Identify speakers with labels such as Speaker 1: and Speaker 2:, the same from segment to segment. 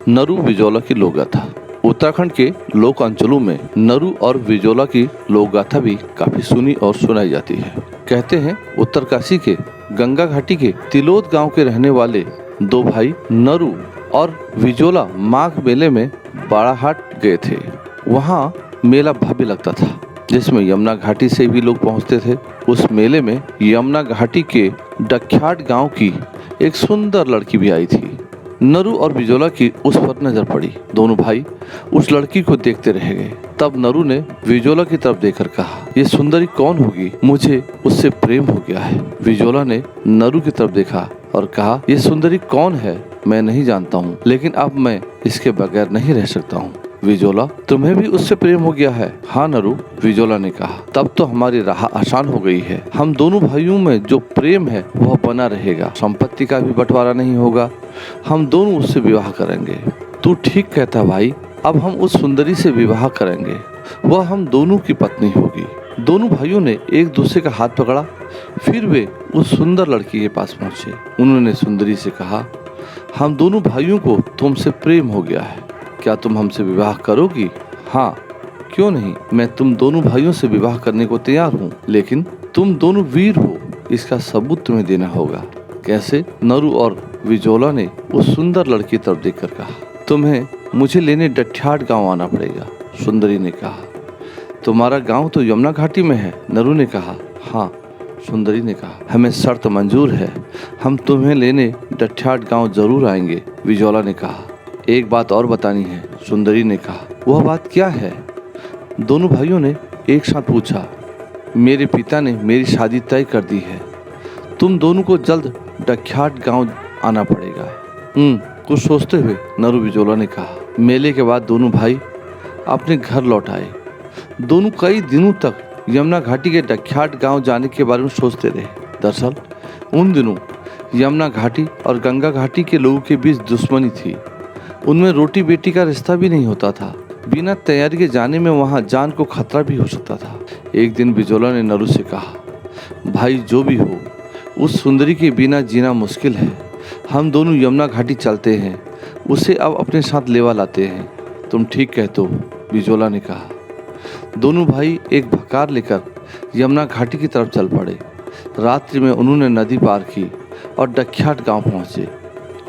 Speaker 1: नरु विजोला की लोक गाथा। उत्तराखंड के लोक अंचलों में नरु और विजोला की लोक गाथा भी काफी सुनी और सुनाई जाती है। कहते हैं उत्तरकाशी के गंगा घाटी के तिलोद गांव के रहने वाले दो भाई नरु और विजोला माघ मेले में बाड़ाहाट गए थे। वहां मेला भव्य लगता था जिसमें यमुना घाटी से भी लोग पहुंचते थे। उस मेले में यमुना घाटी के डख्याट गांव की एक सुंदर लड़की भी आई थी। नरु और विजोला की उस पर नजर पड़ी। दोनों भाई उस लड़की को देखते रह गए। तब नरु ने विजोला की तरफ देखकर कहा, ये सुंदरी कौन होगी? मुझे उससे प्रेम हो गया है। विजोला ने नरु की तरफ देखा और कहा, ये सुंदरी कौन है मैं नहीं जानता हूँ, लेकिन अब मैं इसके बगैर नहीं रह सकता हूँ। विजोला, तुम्हें भी उससे प्रेम हो गया है? हाँ नरु, विजोला ने कहा। तब तो हमारी राह आसान हो गई है। हम दोनों भाइयों में जो प्रेम है वह बना रहेगा। संपत्ति का भी बंटवारा नहीं होगा। हम दोनों उससे विवाह करेंगे। तू ठीक कहता भाई, अब हम उस सुंदरी से विवाह करेंगे। वह हम दोनों की पत्नी होगी। दोनों भाइयों ने एक दूसरे का हाथ पकड़ा। फिर वे उस सुंदर लड़की के पास पहुंचे। उन्होंने सुंदरी से कहा, हम दोनों भाइयों को तुमसे प्रेम हो गया है, क्या तुम हमसे विवाह करोगी? हाँ, क्यों नहीं, मैं तुम दोनों भाइयों से विवाह करने को तैयार हूँ, लेकिन तुम दोनों वीर हो, इसका सबूत तुम्हें देना होगा। कैसे? नरु और विजोला ने उस सुंदर लड़की की तरफ देखकर कहा, तुम्हें मुझे लेने डठ्याट गांव आना पड़ेगा। सुंदरी ने कहा, तुम्हारा गांव तो यमुना घाटी में है। नरु ने कहा, हाँ। सुंदरी ने कहा, हमें शर्त मंजूर है, हम तुम्हें लेने डठ्याट गांव जरूर आएंगे। विजोला ने कहा, एक बात और बतानी है। सुंदरी ने कहा, वह बात क्या है? दोनों भाइयों ने एक साथ पूछा। मेरे पिता ने मेरी शादी तय कर दी है। तुम दोनों को जल्द डख्याट गांव आना पड़ेगा। कुछ सोचते हुए नरु विजोला ने कहा। मेले के बाद दोनों भाई अपने घर लौट आए। दोनों कई दिनों तक यमुना घाटी के डख्याट गांव जाने के बारे में सोचते रहे। दरअसल उन दिनों यमुना घाटी और गंगा घाटी के लोगों के बीच दुश्मनी थी। उनमें रोटी बेटी का रिश्ता भी नहीं होता था। बिना तैयारी के जाने में वहां जान को खतरा भी हो सकता था। एक दिन विजोला ने नरु से कहा, भाई जो भी हो, उस सुंदरी के बिना जीना मुश्किल है। हम दोनों यमुना घाटी चलते हैं, उसे अब अपने साथ लेवा लाते हैं। तुम ठीक कहते हो, विजोला ने कहा। दोनों भाई एक भकार लेकर यमुना घाटी की तरफ चल पड़े। रात्रि में उन्होंने नदी पार की और डख्याट गांव पहुंचे।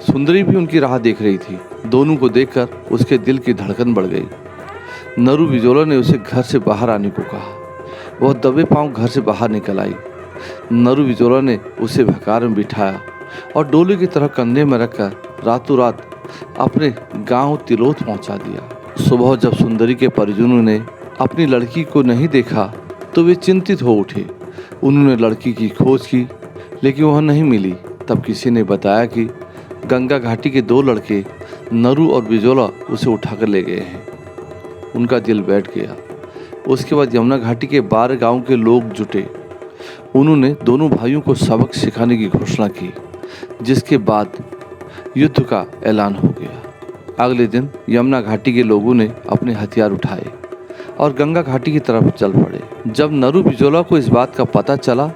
Speaker 1: सुंदरी भी उनकी राह देख रही थी। दोनों को देखकर उसके दिल की धड़कन बढ़ गई। नरु विजोला ने उसे घर से बाहर आने को कहा। वह दबे पांव घर से बाहर निकल आई। नरु विजोला ने उसे भकार में बिठाया और डोले की तरह कंधे में रखकर रातों रात अपने गांव तिलोद पहुंचा दिया। सुबह जब सुंदरी के परिजनों ने अपनी लड़की को नहीं देखा तो वे चिंतित हो उठे। उन्होंने लड़की की खोज की, लेकिन वह नहीं मिली। तब किसी ने बताया कि गंगा घाटी के दो लड़के नरु और विजोला उसे उठाकर ले गए हैं। उनका दिल बैठ गया। उसके बाद यमुना घाटी के 12 गांव के लोग जुटे। उन्होंने दोनों भाइयों को सबक सिखाने की घोषणा की, जिसके बाद युद्ध का ऐलान हो गया। अगले दिन यमुना घाटी के लोगों ने अपने हथियार उठाए और गंगा घाटी की तरफ चल पड़े। जब नरु विजोला को इस बात का पता चला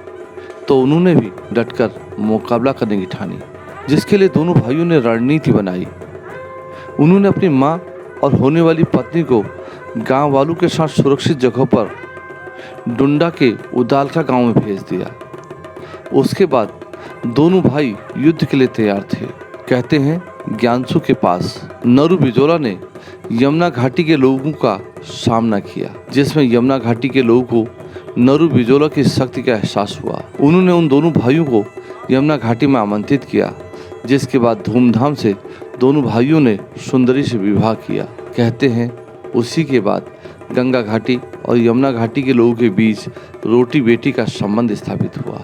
Speaker 1: तो उन्होंने भी डटकर मुकाबला करने की ठानी, जिसके लिए दोनों भाइयों ने रणनीति बनाई। उन्होंने अपनी मां और होने वाली पत्नी को गांव वालों के साथ सुरक्षित जगह पर डुंडा के उदालका गांव में भेज दिया। उसके बाद दोनों भाई युद्ध के लिए तैयार थे। कहते हैं ज्ञानसु के पास नरु विजोला ने यमुना घाटी के लोगों का सामना किया, जिसमें यमुना घाटी के लोगों को नरु विजोला की शक्ति का एहसास हुआ। उन्होंने उन दोनों भाइयों को यमुना घाटी में आमंत्रित किया, जिसके बाद धूमधाम से दोनों भाइयों ने सुंदरी से विवाह किया। कहते हैं उसी के बाद गंगा घाटी और यमुना घाटी के लोगों के बीच रोटी बेटी का संबंध स्थापित हुआ।